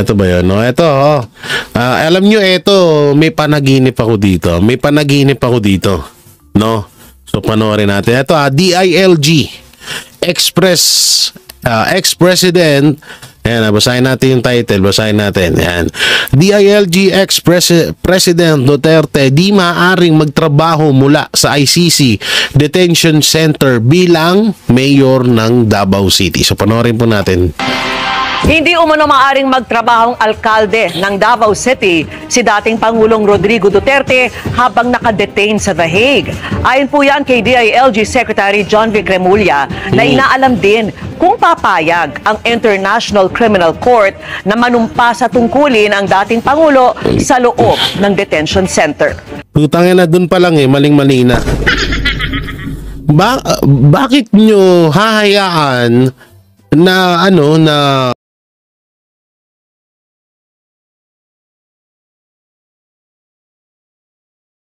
ito ba yun? No, ito, alam nyo, ito, may panaginip ako dito. No? So, panoorin natin. Ito, DILG, ex-president, ayan, basahin natin yung title, Ayan. DILG ex-president Duterte di maaaring magtrabaho mula sa ICC Detention Center bilang mayor ng Davao City. So, panoorin po natin. Hindi umano maaring magtrabahong alkalde ng Davao City si dating Pangulong Rodrigo Duterte habang nakadetain sa The Hague. Ayon po yan kay DILG Secretary John Vic Remulla na inaalam din kung papayag ang International Criminal Court na manumpa sa tungkulin ang dating Pangulo sa loob ng detention center. Putangin na dun pa lang maling-mali na. Bakit nyo hahayaan na